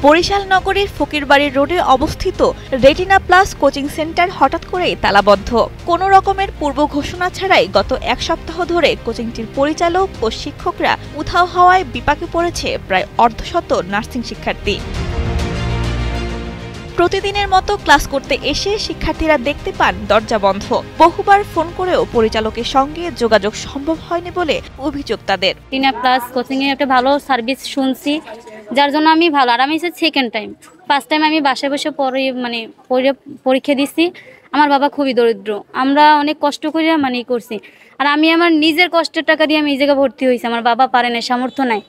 বরিশাল নগরীর ফকিরবাড়ি রোডে অবস্থিত রেটিনা প্লাস কোচিং সেন্টার হঠাৎ করেই তালাবদ্ধ। কোনো রকমের পূর্ব ঘোষণা ছাড়াই গত এক সপ্তাহ ধরে কোচিংটির পরিচালক ও শিক্ষকরা উধাও হওয়ায় বিপাকে পড়েছে প্রায় অর্ধশত নার্সিং শিক্ষার্থী। প্রতিদিনের মতো ক্লাস করতে এসে শিক্ষার্থীরা দেখতে পান দরজা বন্ধ। বহুবার ফোন করেও পরিচালকের সঙ্গে যোগাযোগ সম্ভব হয়নি বলে অভিযোগ তাদের। রেটিনা প্লাস কোচিং এ একটা ভালো সার্ভিস শুনছি, যার জন্য আমি ভালো। আর আমি সেকেন্ড টাইম, ফার্স্ট টাইম আমি বাসায় বসে পরীক্ষা দিচ্ছি। আমার বাবা খুবই দরিদ্র, আমরা অনেক কষ্ট করে করছি। আর আমি আমার নিজের কষ্টের টাকা দিয়ে আমি এই জায়গায় ভর্তি হয়েছি। আমার বাবা পারে না, সামর্থ্য নাই।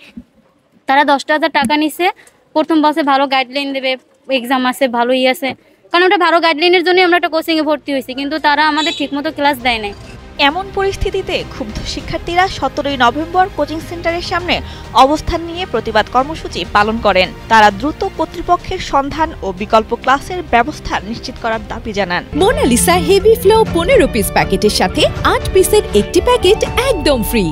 তারা 10,000 টাকা নিছে। প্রথম বছর ভালো গাইডলাইন দেবে, এক্সাম আছে, ভালোই আছে, কারণ ওটা ভালো গাইডলাইনের জন্যই আমরা একটা কোচিংয়ে ভর্তি হয়েছি, কিন্তু তারা আমাদের ঠিকমতো ক্লাস দেয় নাই। এমন পরিস্থিতিতে ক্ষুব্ধ শিক্ষার্থীরা 17 নভেম্বর কোচিং সেন্টারের সামনে অবস্থান নিয়ে প্রতিবাদ কর্মসূচি পালন করেন। তারা দ্রুত কর্তৃপক্ষের সন্ধান ও বিকল্প ক্লাসের ব্যবস্থা নিশ্চিত করার দাবি জানান। মোনালিসা হেভি ফ্লো 15 পিস প্যাকেটের সাথে 8 পিসের একটি প্যাকেট একদম ফ্রি।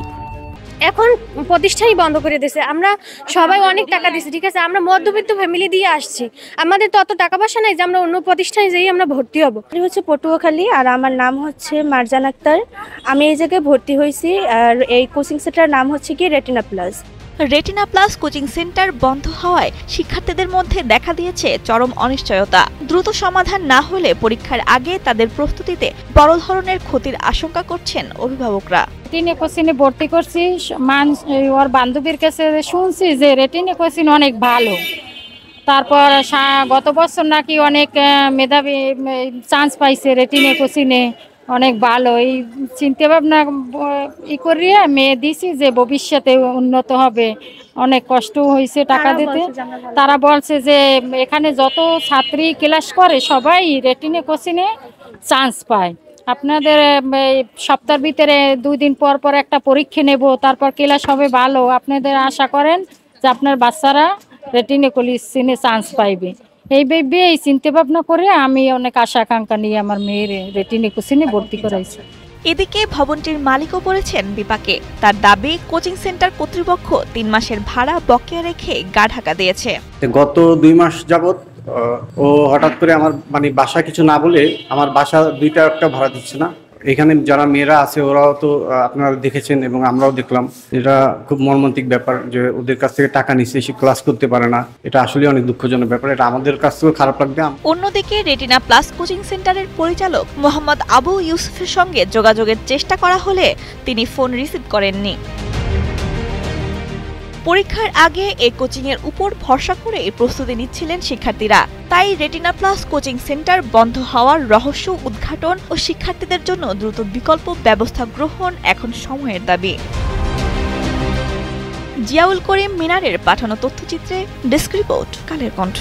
এখন প্রতিষ্ঠানই বন্ধ করে দিয়েছে। আমরা সবাই অনেক টাকা দিয়েছি, ঠিক আছে, আমরা মধ্যবিত্ত ফ্যামিলি দিয়ে আসছি, আমাদের তত টাকা পয়সা নাই যে আমরা অন্য প্রতিষ্ঠানে যেই আমরা ভর্তি হব। হচ্ছে পটুয়াখালী, আর আমার নাম হচ্ছে মারজান আক্তার। আমি এই জায়গায় ভর্তি হয়েছি, আর এই কোচিং সেন্টারের নাম হচ্ছে কি retina plus. Retina plus coaching centre বন্ধ হওয়ায় শিক্ষার্থীদের মধ্যে দেখা দিয়েছে চরম অনিশ্চয়তা। দ্রুত সমাধান না হলে পরীক্ষার আগে তাদের প্রস্তুতিতে বড় ধরনের ক্ষতির আশঙ্কা করছেন অভিভাবকরা। রেটিনা কোচিংয়ে ভর্তি করছি, ওর বান্ধবীর কাছে শুনছি যে রেটিনা কোচিং অনেক ভালো। তারপর গত বছর নাকি অনেক মেধাবী চান্স পাইছে রেটিনা কোচিংয়ে, অনেক ভালো। এই চিন্তা ভাবনা করিয়ে মেয়ে দিছি যে ভবিষ্যতে উন্নত হবে। অনেক কষ্ট হয়েছে টাকা দিতে। তারা বলছে যে এখানে যত ছাত্রী ক্লাস করে সবাই রেটিনা কোচিংয়ে চান্স পায়। আপনাদের সপ্তাহের ভিতরে 2 দিন পর পর একটা পরীক্ষা নেব, তারপর ক্লাস হবে ভালো। আপনাদের আশা করেন যে আপনার বাচ্চারা রেটিনা কোচিংয়ে চান্স পাইবে। এই চিন্তা ভাবনা করে আমি অনেক আশা আকাঙ্ক্ষা নিয়ে আমার মেয়ের রেটিনা কোচিংয়ে ভর্তি করাইছি। এদিকে ভবনটির মালিকও পড়েছেন বিপাকে। তার দাবি, কোচিং সেন্টার কর্তৃপক্ষ 3 মাসের ভাড়া বকেয়া রেখে গা ঢাকা দিয়েছে। গত 2 মাস যাবত ও হঠাৎ করে আমার বাসা কিছু না বলে আমার বাসা 2টা একটা ভাড়া দিচ্ছে না। এখানে যারা মেয়েরা আছে ওরাও তো আপনারা দেখেছেন এবং আমরাও দেখলাম। এটা খুব মর্মান্তিক ব্যাপার যে ওদের কাছ থেকে টাকা নিচ্ছে, সে ক্লাস করতে পারে না। এটা আসলে অনেক দুঃখজনক ব্যাপার, এটা আমাদের কাছ থেকেও খারাপ লাগবে। অন্যদিকে রেটিনা প্লাস কোচিং সেন্টারের পরিচালক মোহাম্মদ আবু ইউসুফের সঙ্গে যোগাযোগের চেষ্টা করা হলে তিনি ফোন রিসিভ করেননি। পরীক্ষার আগে এই কোচিংয়ের উপর ভরসা করে প্রস্তুতি নিচ্ছিলেন শিক্ষার্থীরা। তাই রেটিনা প্লাস কোচিং সেন্টার বন্ধ হওয়ার রহস্য উদ্ঘাটন ও শিক্ষার্থীদের জন্য দ্রুত বিকল্প ব্যবস্থা গ্রহণ এখন সময়ের দাবি। জিয়াউল করিম মিনারের পাঠানো তথ্যচিত্রে ডেস্ক রিপোর্ট, কালের কণ্ঠ।